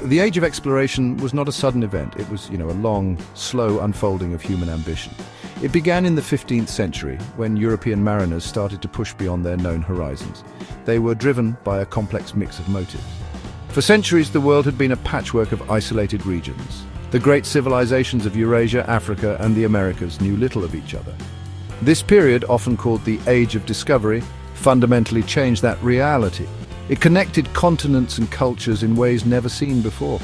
The age of exploration was not a sudden event. It was, a long, slow unfolding of human ambition. It began in the 15th century, when European mariners started to push beyond their known horizons. They were driven by a complex mix of motives. For centuries, the world had been a patchwork of isolated regions. The great civilizations of Eurasia, Africa, and the Americas knew little of each other. This period, often called the Age of Discovery, fundamentally changed that reality. It connected continents and cultures in ways never seen before.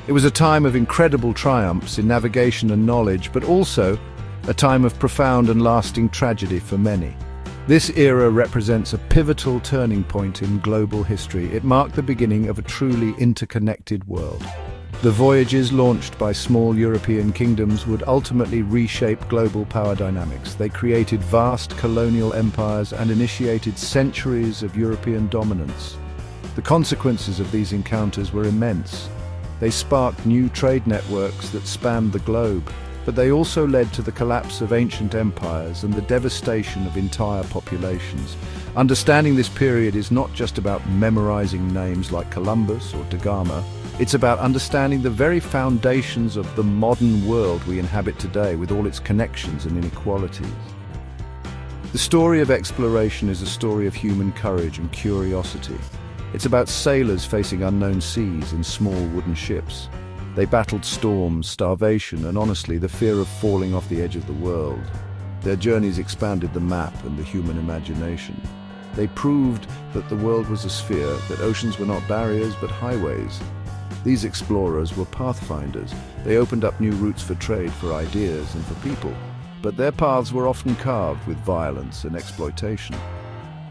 It was a time of incredible triumphs in navigation and knowledge, but also a time of profound and lasting tragedy for many. This era represents a pivotal turning point in global history. It marked the beginning of a truly interconnected world. The voyages launched by small European kingdoms would ultimately reshape global power dynamics. They created vast colonial empires and initiated centuries of European dominance. The consequences of these encounters were immense. They sparked new trade networks that spanned the globe, but they also led to the collapse of ancient empires and the devastation of entire populations. Understanding this period is not just about memorizing names like Columbus or da Gama. It's about understanding the very foundations of the modern world we inhabit today, with all its connections and inequalities. The story of exploration is a story of human courage and curiosity. It's about sailors facing unknown seas in small wooden ships. They battled storms, starvation, and honestly, the fear of falling off the edge of the world. Their journeys expanded the map and the human imagination. They proved that the world was a sphere, that oceans were not barriers but highways. These explorers were pathfinders. They opened up new routes for trade, for ideas, and for people. But their paths were often carved with violence and exploitation.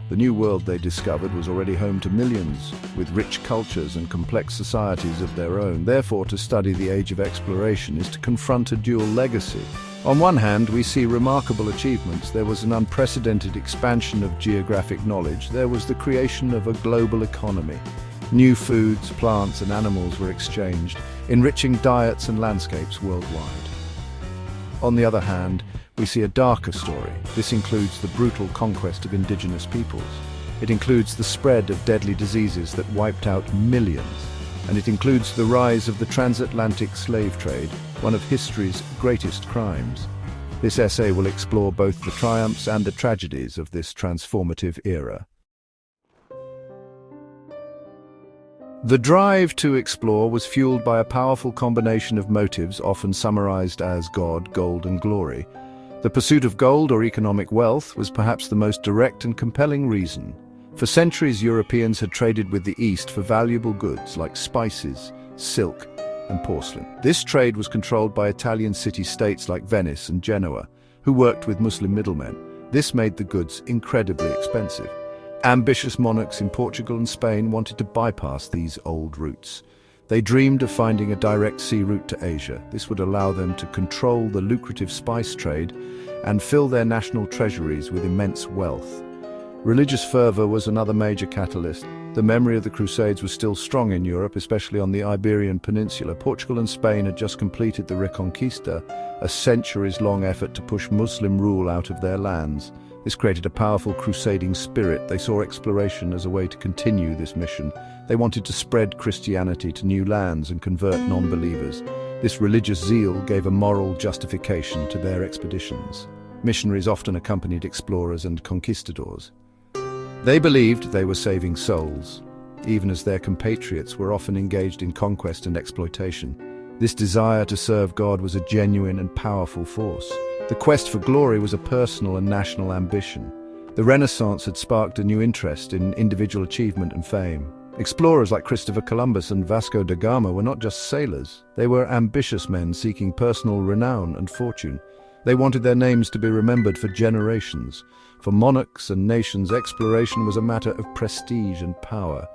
The new world they discovered was already home to millions, with rich cultures and complex societies of their own. Therefore, to study the age of exploration is to confront a dual legacy. On one hand, we see remarkable achievements. There was an unprecedented expansion of geographic knowledge. There was the creation of a global economy. New foods, plants, and animals were exchanged, enriching diets and landscapes worldwide. On the other hand, we see a darker story. This includes the brutal conquest of indigenous peoples. It includes the spread of deadly diseases that wiped out millions. And it includes the rise of the transatlantic slave trade, one of history's greatest crimes. This essay will explore both the triumphs and the tragedies of this transformative era. The drive to explore was fueled by a powerful combination of motives, often summarized as God, gold, and glory. The pursuit of gold or economic wealth was perhaps the most direct and compelling reason. For centuries, Europeans had traded with the East for valuable goods like spices, silk, and porcelain. This trade was controlled by Italian city-states like Venice and Genoa, who worked with Muslim middlemen. This made the goods incredibly expensive. Ambitious monarchs in Portugal and Spain wanted to bypass these old routes. They dreamed of finding a direct sea route to Asia. This would allow them to control the lucrative spice trade and fill their national treasuries with immense wealth. Religious fervor was another major catalyst. The memory of the Crusades was still strong in Europe, especially on the Iberian Peninsula. Portugal and Spain had just completed the Reconquista, a centuries-long effort to push Muslim rule out of their lands. This created a powerful crusading spirit. They saw exploration as a way to continue this mission. They wanted to spread Christianity to new lands and convert non-believers. This religious zeal gave a moral justification to their expeditions. Missionaries often accompanied explorers and conquistadors. They believed they were saving souls, even as their compatriots were often engaged in conquest and exploitation. This desire to serve God was a genuine and powerful force. The quest for glory was a personal and national ambition. The Renaissance had sparked a new interest in individual achievement and fame. Explorers like Christopher Columbus and Vasco da Gama were not just sailors. They were ambitious men seeking personal renown and fortune. They wanted their names to be remembered for generations. For monarchs and nations, exploration was a matter of prestige and power.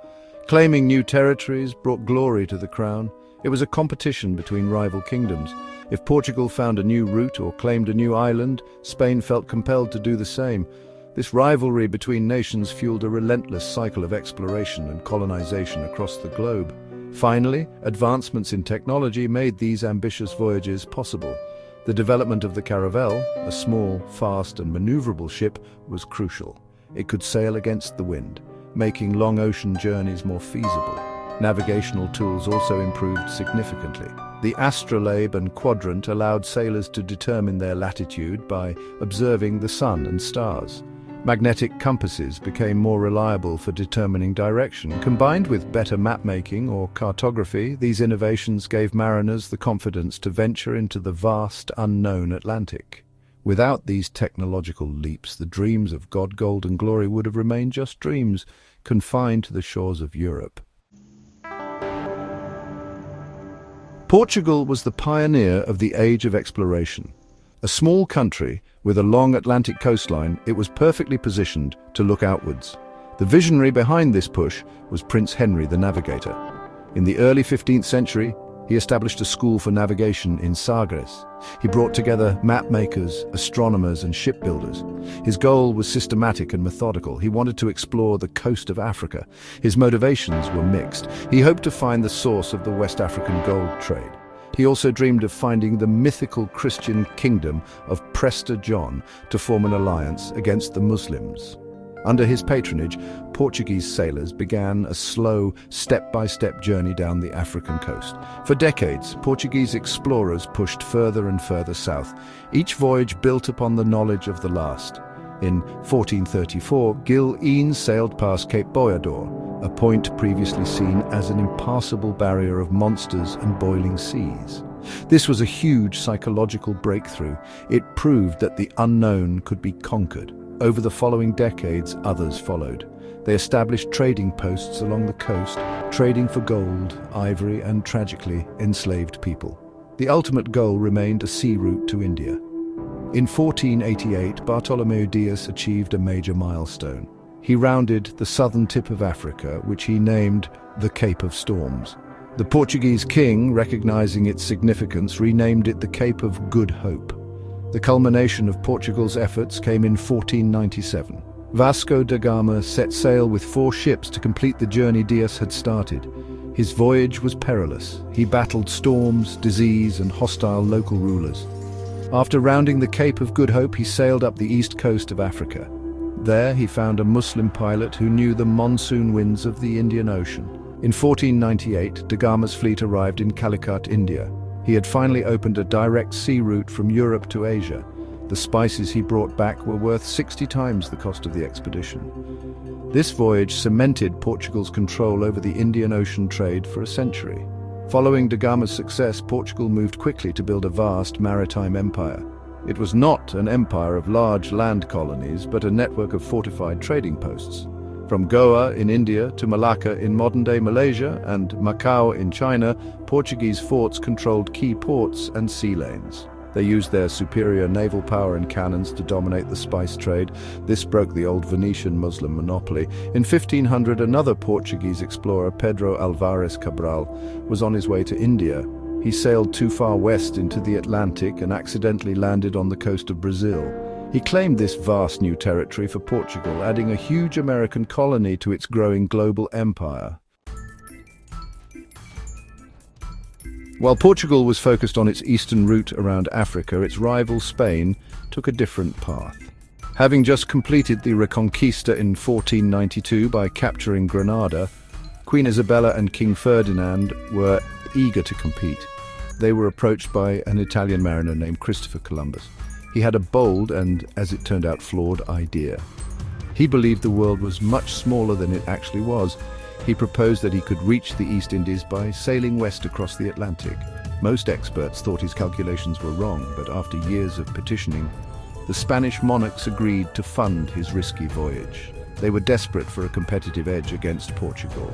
Claiming new territories brought glory to the crown. It was a competition between rival kingdoms. If Portugal found a new route or claimed a new island, Spain felt compelled to do the same. This rivalry between nations fueled a relentless cycle of exploration and colonization across the globe. Finally, advancements in technology made these ambitious voyages possible. The development of the caravel, a small, fast and maneuverable ship, was crucial. It could sail against the wind, making long ocean journeys more feasible. Navigational tools also improved significantly. The astrolabe and quadrant allowed sailors to determine their latitude by observing the sun and stars. Magnetic compasses became more reliable for determining direction. Combined with better map-making or cartography, these innovations gave mariners the confidence to venture into the vast, unknown Atlantic. Without these technological leaps, the dreams of God, gold and glory would have remained just dreams, confined to the shores of Europe. Portugal was the pioneer of the age of exploration. A small country with a long Atlantic coastline, it was perfectly positioned to look outwards. The visionary behind this push was Prince Henry the Navigator. In the early 15th century, he established a school for navigation in Sagres. He brought together map-makers, astronomers, and shipbuilders. His goal was systematic and methodical. He wanted to explore the coast of Africa. His motivations were mixed. He hoped to find the source of the West African gold trade. He also dreamed of finding the mythical Christian kingdom of Prester John to form an alliance against the Muslims. Under his patronage, Portuguese sailors began a slow, step-by-step journey down the African coast. For decades, Portuguese explorers pushed further and further south. Each voyage built upon the knowledge of the last. In 1434, Gil Eanes sailed past Cape Boiador, a point previously seen as an impassable barrier of monsters and boiling seas. This was a huge psychological breakthrough. It proved that the unknown could be conquered. Over the following decades, others followed. They established trading posts along the coast, trading for gold, ivory, and tragically, enslaved people. The ultimate goal remained a sea route to India. In 1488, Bartolomeu Dias achieved a major milestone. He rounded the southern tip of Africa, which he named the Cape of Storms. The Portuguese king, recognizing its significance, renamed it the Cape of Good Hope. The culmination of Portugal's efforts came in 1497. Vasco da Gama set sail with 4 ships to complete the journey Dias had started. His voyage was perilous. He battled storms, disease, and hostile local rulers. After rounding the Cape of Good Hope, he sailed up the east coast of Africa. There he found a Muslim pilot who knew the monsoon winds of the Indian Ocean. In 1498, da Gama's fleet arrived in Calicut, India. He had finally opened a direct sea route from Europe to Asia. The spices he brought back were worth 60 times the cost of the expedition. This voyage cemented Portugal's control over the Indian Ocean trade for a century. Following da Gama's success, Portugal moved quickly to build a vast maritime empire. It was not an empire of large land colonies, but a network of fortified trading posts. From Goa in India to Malacca in modern-day Malaysia and Macau in China, Portuguese forts controlled key ports and sea lanes. They used their superior naval power and cannons to dominate the spice trade. This broke the old Venetian Muslim monopoly. In 1500, another Portuguese explorer, Pedro Álvares Cabral, was on his way to India. He sailed too far west into the Atlantic and accidentally landed on the coast of Brazil. He claimed this vast new territory for Portugal, adding a huge American colony to its growing global empire. While Portugal was focused on its eastern route around Africa, its rival Spain took a different path. Having just completed the Reconquista in 1492 by capturing Granada, Queen Isabella and King Ferdinand were eager to compete. They were approached by an Italian mariner named Christopher Columbus. He had a bold and, as it turned out, flawed idea. He believed the world was much smaller than it actually was. He proposed that he could reach the East Indies by sailing west across the Atlantic. Most experts thought his calculations were wrong, but after years of petitioning, the Spanish monarchs agreed to fund his risky voyage. They were desperate for a competitive edge against Portugal.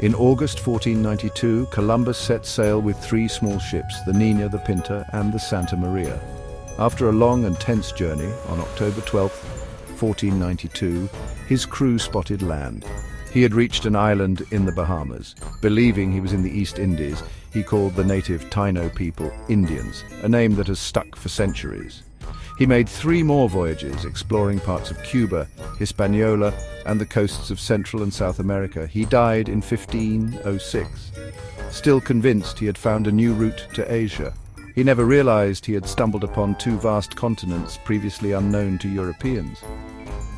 In August 1492, Columbus set sail with 3 small ships, the Nina, the Pinta, and the Santa Maria. After a long and tense journey, on October 12, 1492, his crew spotted land. He had reached an island in the Bahamas. Believing he was in the East Indies, he called the native Taino people Indians, a name that has stuck for centuries. He made 3 more voyages, exploring parts of Cuba, Hispaniola, and the coasts of Central and South America. He died in 1506. Still convinced he had found a new route to Asia, he never realized he had stumbled upon 2 vast continents previously unknown to Europeans.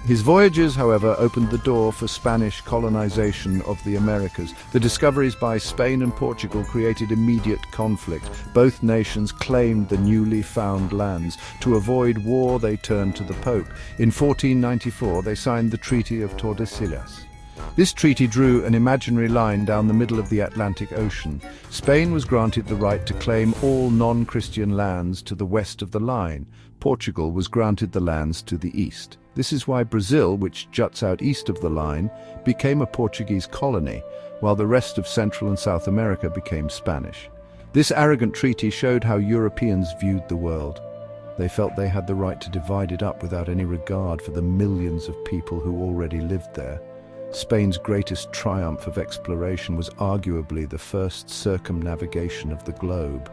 His voyages, however, opened the door for Spanish colonization of the Americas. The discoveries by Spain and Portugal created immediate conflict. Both nations claimed the newly found lands. To avoid war, they turned to the Pope. In 1494, they signed the Treaty of Tordesillas. This treaty drew an imaginary line down the middle of the Atlantic Ocean. Spain was granted the right to claim all non-Christian lands to the west of the line. Portugal was granted the lands to the east. This is why Brazil, which juts out east of the line, became a Portuguese colony, while the rest of Central and South America became Spanish. This arrogant treaty showed how Europeans viewed the world. They felt they had the right to divide it up without any regard for the millions of people who already lived there. Spain's greatest triumph of exploration was arguably the first circumnavigation of the globe.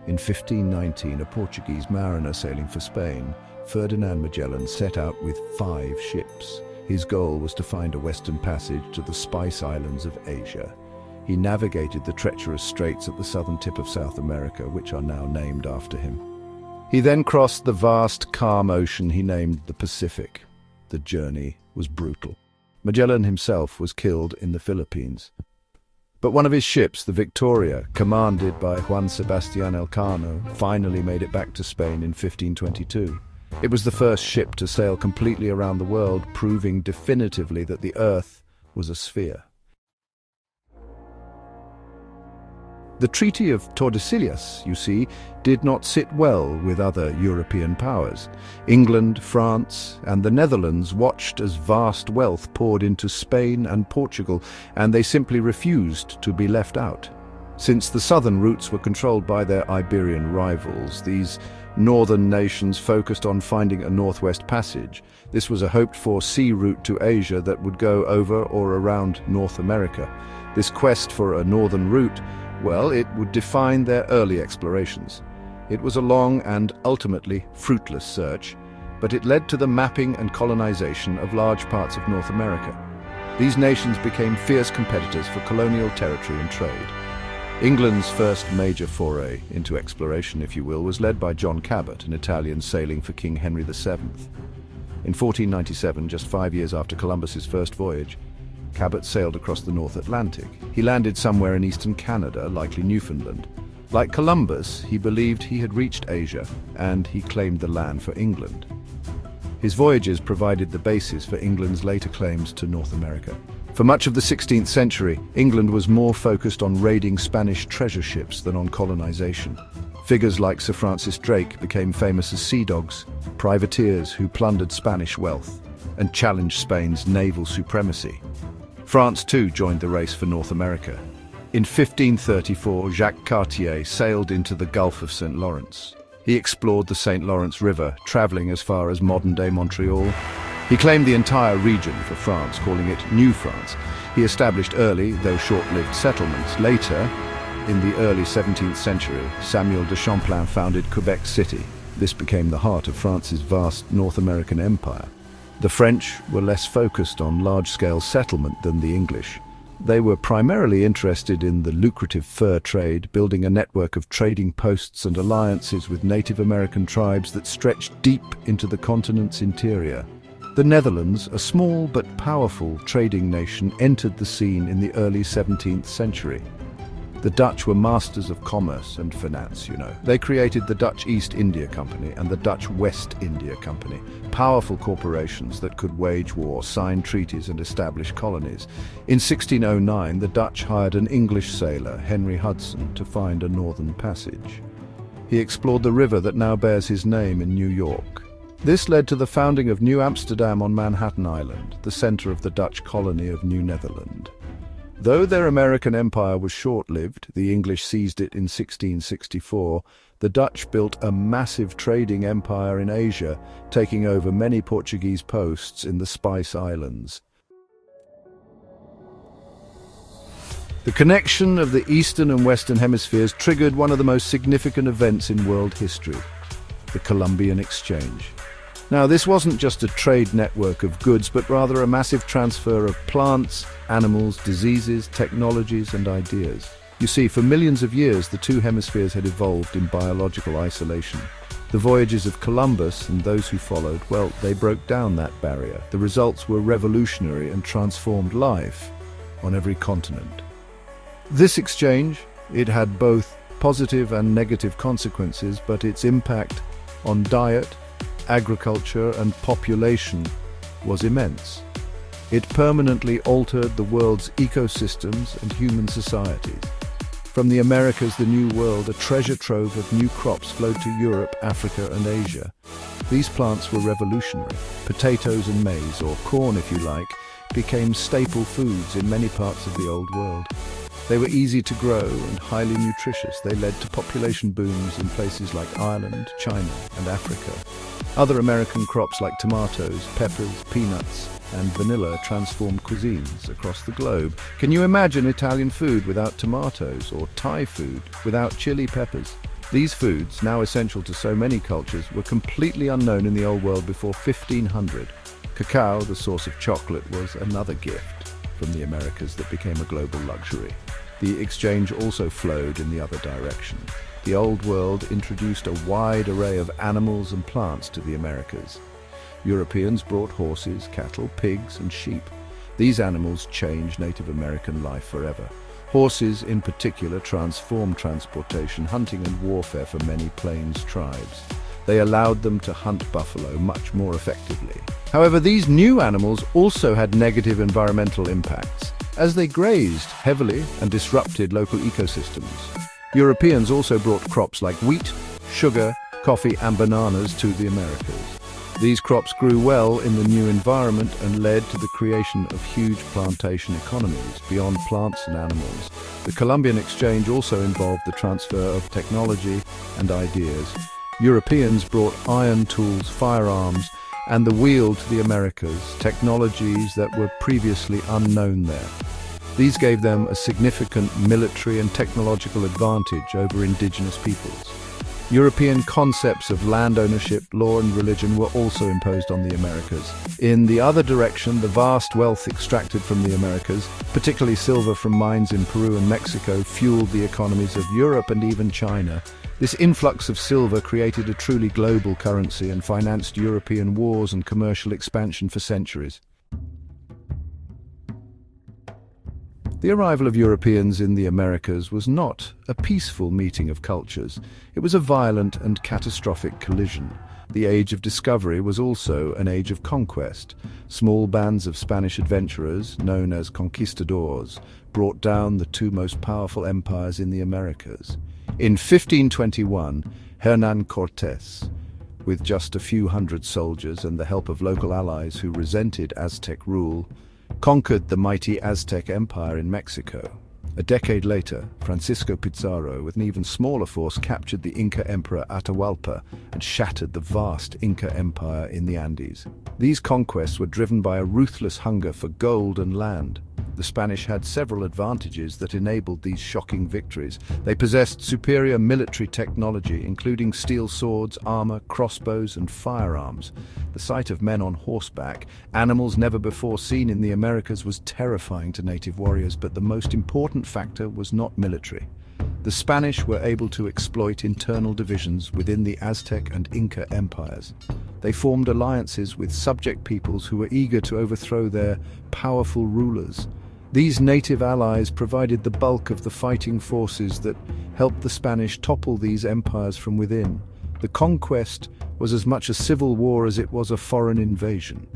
In 1519, a Portuguese mariner sailing for Spain, Ferdinand Magellan, set out with 5 ships. His goal was to find a western passage to the Spice Islands of Asia. He navigated the treacherous straits at the southern tip of South America, which are now named after him. He then crossed the vast, calm ocean he named the Pacific. The journey was brutal. Magellan himself was killed in the Philippines. But one of his ships, the Victoria, commanded by Juan Sebastián Elcano, finally made it back to Spain in 1522. It was the first ship to sail completely around the world, proving definitively that the Earth was a sphere. The Treaty of Tordesillas, you see, did not sit well with other European powers. England, France, and the Netherlands watched as vast wealth poured into Spain and Portugal, and they simply refused to be left out. Since the southern routes were controlled by their Iberian rivals, these northern nations focused on finding a northwest passage. This was a hoped-for sea route to Asia that would go over or around North America. This quest for a northern route, well, it would define their early explorations. It was a long and ultimately fruitless search, but it led to the mapping and colonization of large parts of North America. These nations became fierce competitors for colonial territory and trade. England's first major foray into exploration, if you will, was led by John Cabot, an Italian sailing for King Henry VII. In 1497, just 5 years after Columbus's first voyage, Cabot sailed across the North Atlantic. He landed somewhere in eastern Canada, likely Newfoundland. Like Columbus, he believed he had reached Asia, and he claimed the land for England. His voyages provided the basis for England's later claims to North America. For much of the 16th century, England was more focused on raiding Spanish treasure ships than on colonization. Figures like Sir Francis Drake became famous as sea dogs, privateers who plundered Spanish wealth and challenged Spain's naval supremacy. France too joined the race for North America. In 1534, Jacques Cartier sailed into the Gulf of St. Lawrence. He explored the St. Lawrence River, traveling as far as modern-day Montreal. He claimed the entire region for France, calling it New France. He established early, though short-lived settlements. Later, in the early 17th century, Samuel de Champlain founded Quebec City. This became the heart of France's vast North American empire. The French were less focused on large-scale settlement than the English. They were primarily interested in the lucrative fur trade, building a network of trading posts and alliances with Native American tribes that stretched deep into the continent's interior. The Netherlands, a small but powerful trading nation, entered the scene in the early 17th century. The Dutch were masters of commerce and finance, you know. They created the Dutch East India Company and the Dutch West India Company, powerful corporations that could wage war, sign treaties and establish colonies. In 1609, the Dutch hired an English sailor, Henry Hudson, to find a northern passage. He explored the river that now bears his name in New York. This led to the founding of New Amsterdam on Manhattan Island, the center of the Dutch colony of New Netherland. Though their American empire was short-lived, the English seized it in 1664, the Dutch built a massive trading empire in Asia, taking over many Portuguese posts in the Spice Islands. The connection of the Eastern and Western hemispheres triggered one of the most significant events in world history, the Columbian Exchange. Now, this wasn't just a trade network of goods, but rather a massive transfer of plants, animals, diseases, technologies, and ideas. You see, for millions of years, the two hemispheres had evolved in biological isolation. The voyages of Columbus and those who followed, well, they broke down that barrier. The results were revolutionary and transformed life on every continent. This exchange, it had both positive and negative consequences, but its impact on diet, agriculture, and population was immense. It permanently altered the world's ecosystems and human societies. From the Americas, the New World, a treasure trove of new crops flowed to Europe, Africa, and Asia. These plants were revolutionary. Potatoes and maize, or corn if you like, became staple foods in many parts of the Old World. They were easy to grow and highly nutritious. They led to population booms in places like Ireland, China, and Africa. Other American crops like tomatoes, peppers, peanuts, and vanilla transformed cuisines across the globe. Can you imagine Italian food without tomatoes, or Thai food without chili peppers? These foods, now essential to so many cultures, were completely unknown in the Old World before 1500. Cacao, the source of chocolate, was another gift from the Americas that became a global luxury. The exchange also flowed in the other direction. The Old World introduced a wide array of animals and plants to the Americas. Europeans brought horses, cattle, pigs, and sheep. These animals changed Native American life forever. Horses, in particular, transformed transportation, hunting, and warfare for many plains tribes. They allowed them to hunt buffalo much more effectively. However, these new animals also had negative environmental impacts, as they grazed heavily and disrupted local ecosystems. Europeans also brought crops like wheat, sugar, coffee, and bananas to the Americas. These crops grew well in the new environment and led to the creation of huge plantation economies beyond plants and animals. The Columbian Exchange also involved the transfer of technology and ideas. Europeans brought iron tools, firearms, and the wheel to the Americas, technologies that were previously unknown there. These gave them a significant military and technological advantage over indigenous peoples. European concepts of land ownership, law, and religion were also imposed on the Americas. In the other direction, the vast wealth extracted from the Americas, particularly silver from mines in Peru and Mexico, fueled the economies of Europe and even China. This influx of silver created a truly global currency and financed European wars and commercial expansion for centuries. The arrival of Europeans in the Americas was not a peaceful meeting of cultures. It was a violent and catastrophic collision. The age of discovery was also an age of conquest. Small bands of Spanish adventurers, known as conquistadors, brought down the two most powerful empires in the Americas. In 1521, Hernán Cortés, with just a few hundred soldiers and the help of local allies who resented Aztec rule, conquered the mighty Aztec Empire in Mexico. A decade later, Francisco Pizarro, with an even smaller force, captured the Inca Emperor Atahualpa and shattered the vast Inca Empire in the Andes. These conquests were driven by a ruthless hunger for gold and land. The Spanish had several advantages that enabled these shocking victories. They possessed superior military technology, including steel swords, armor, crossbows, and firearms. The sight of men on horseback, animals never before seen in the Americas, was terrifying to native warriors, but the most important factor was not military. The Spanish were able to exploit internal divisions within the Aztec and Inca empires. They formed alliances with subject peoples who were eager to overthrow their powerful rulers. These native allies provided the bulk of the fighting forces that helped the Spanish topple these empires from within. The conquest was as much a civil war as it was a foreign invasion.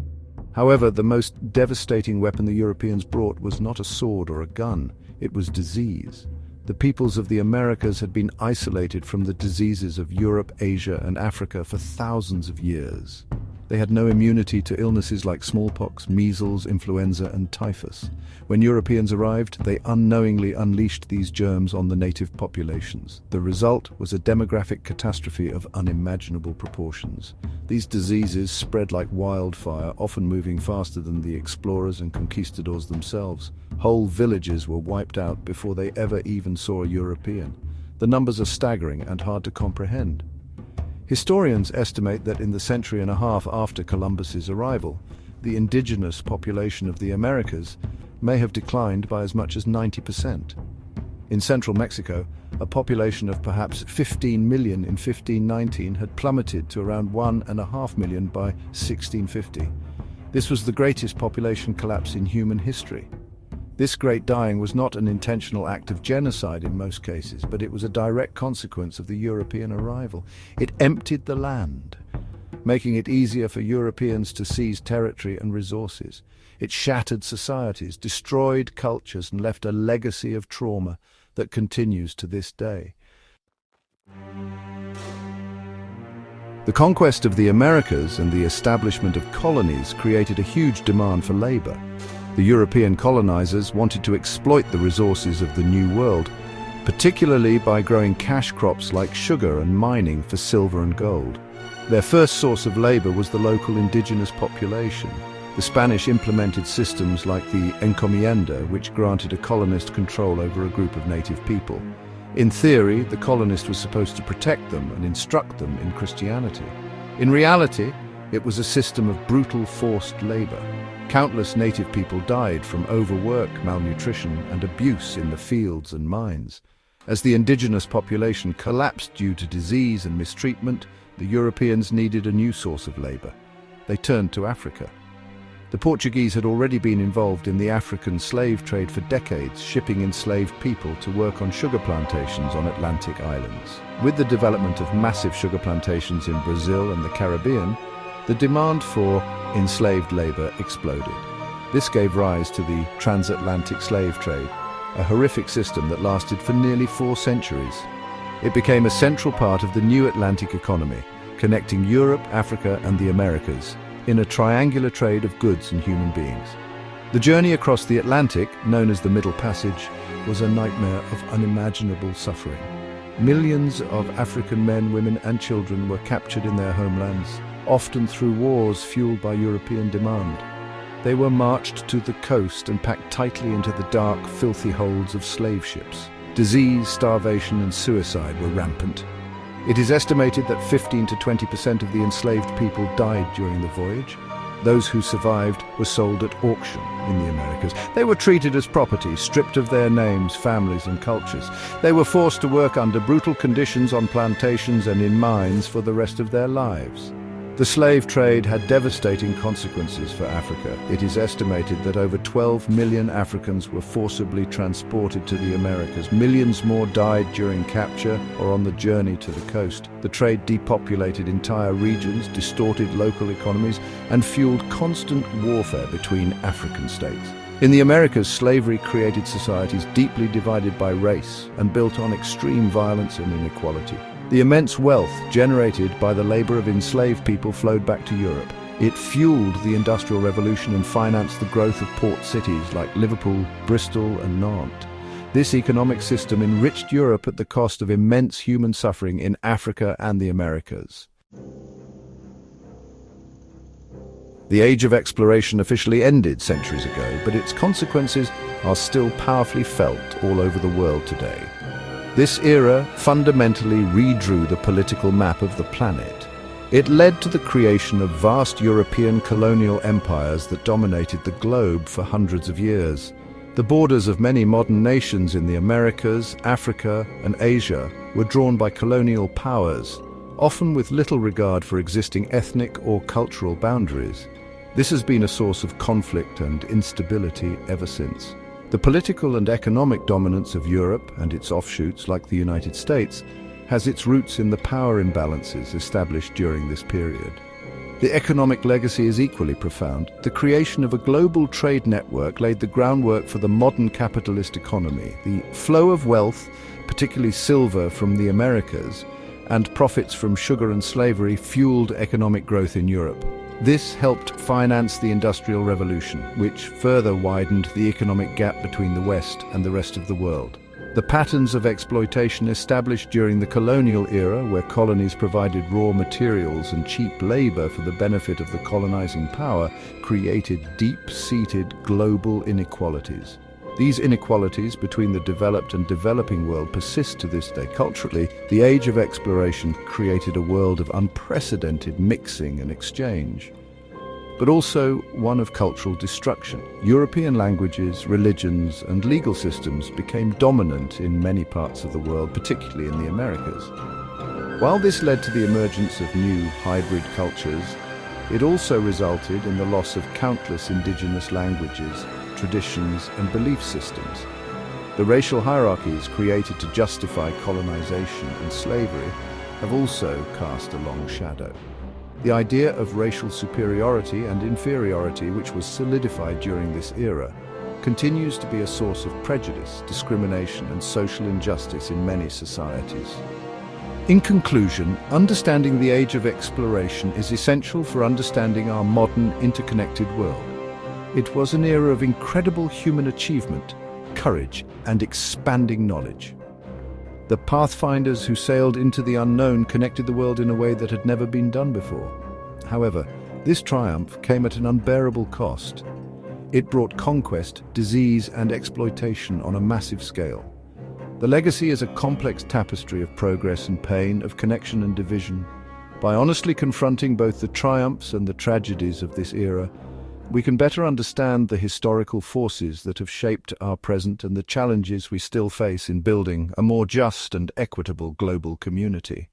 However, the most devastating weapon the Europeans brought was not a sword or a gun, it was disease. The peoples of the Americas had been isolated from the diseases of Europe, Asia, and Africa for thousands of years. They had no immunity to illnesses like smallpox, measles, influenza, and typhus. When Europeans arrived, they unknowingly unleashed these germs on the native populations. The result was a demographic catastrophe of unimaginable proportions. These diseases spread like wildfire, often moving faster than the explorers and conquistadors themselves. Whole villages were wiped out before they ever even saw a European. The numbers are staggering and hard to comprehend. Historians estimate that in the century and a half after Columbus's arrival, the indigenous population of the Americas may have declined by as much as 90%. In central Mexico, a population of perhaps 15 million in 1519 had plummeted to around 1.5 million by 1650. This was the greatest population collapse in human history. This great dying was not an intentional act of genocide in most cases, but it was a direct consequence of the European arrival. It emptied the land, making it easier for Europeans to seize territory and resources. It shattered societies, destroyed cultures, and left a legacy of trauma that continues to this day. The conquest of the Americas and the establishment of colonies created a huge demand for labor. The European colonizers wanted to exploit the resources of the New World, particularly by growing cash crops like sugar and mining for silver and gold. Their first source of labor was the local indigenous population. The Spanish implemented systems like the encomienda, which granted a colonist control over a group of native people. In theory, the colonist was supposed to protect them and instruct them in Christianity. In reality, it was a system of brutal forced labor. Countless native people died from overwork, malnutrition, and abuse in the fields and mines. As the indigenous population collapsed due to disease and mistreatment, the Europeans needed a new source of labor. They turned to Africa. The Portuguese had already been involved in the African slave trade for decades, shipping enslaved people to work on sugar plantations on Atlantic islands. With the development of massive sugar plantations in Brazil and the Caribbean, the demand for enslaved labor exploded. This gave rise to the transatlantic slave trade, a horrific system that lasted for nearly 4 centuries. It became a central part of the new Atlantic economy, connecting Europe, Africa, and the Americas in a triangular trade of goods and human beings. The journey across the Atlantic, known as the Middle Passage, was a nightmare of unimaginable suffering. Millions of African men, women, and children were captured in their homelands, often through wars fueled by European demand. They were marched to the coast and packed tightly into the dark, filthy holds of slave ships. Disease, starvation, and suicide were rampant. It is estimated that 15 to 20% of the enslaved people died during the voyage. Those who survived were sold at auction in the Americas. They were treated as property, stripped of their names, families, and cultures. They were forced to work under brutal conditions on plantations and in mines for the rest of their lives. The slave trade had devastating consequences for Africa. It is estimated that over 12 million Africans were forcibly transported to the Americas. Millions more died during capture or on the journey to the coast. The trade depopulated entire regions, distorted local economies, and fueled constant warfare between African states. In the Americas, slavery created societies deeply divided by race and built on extreme violence and inequality. The immense wealth generated by the labor of enslaved people flowed back to Europe. It fueled the Industrial Revolution and financed the growth of port cities like Liverpool, Bristol, and Nantes. This economic system enriched Europe at the cost of immense human suffering in Africa and the Americas. The age of exploration officially ended centuries ago, but its consequences are still powerfully felt all over the world today. This era fundamentally redrew the political map of the planet. It led to the creation of vast European colonial empires that dominated the globe for hundreds of years. The borders of many modern nations in the Americas, Africa, and Asia were drawn by colonial powers, often with little regard for existing ethnic or cultural boundaries. This has been a source of conflict and instability ever since. The political and economic dominance of Europe and its offshoots, like the United States, has its roots in the power imbalances established during this period. The economic legacy is equally profound. The creation of a global trade network laid the groundwork for the modern capitalist economy. The flow of wealth, particularly silver from the Americas, and profits from sugar and slavery fueled economic growth in Europe. This helped finance the Industrial Revolution, which further widened the economic gap between the West and the rest of the world. The patterns of exploitation established during the colonial era, where colonies provided raw materials and cheap labor for the benefit of the colonizing power, created deep-seated global inequalities. These inequalities between the developed and developing world persist to this day. Culturally, the age of exploration created a world of unprecedented mixing and exchange. but also one of cultural destruction. European languages, religions, and legal systems became dominant in many parts of the world, particularly in the Americas. While this led to the emergence of new hybrid cultures, it also resulted in the loss of countless indigenous languages, traditions, and belief systems. The racial hierarchies created to justify colonization and slavery have also cast a long shadow. The idea of racial superiority and inferiority, which was solidified during this era, continues to be a source of prejudice, discrimination, and social injustice in many societies. In conclusion, understanding the age of exploration is essential for understanding our modern, interconnected world. It was an era of incredible human achievement, courage, and expanding knowledge. The pathfinders who sailed into the unknown connected the world in a way that had never been done before. However, this triumph came at an unbearable cost. It brought conquest, disease, and exploitation on a massive scale. The legacy is a complex tapestry of progress and pain, of connection and division. By honestly confronting both the triumphs and the tragedies of this era, we can better understand the historical forces that have shaped our present and the challenges we still face in building a more just and equitable global community.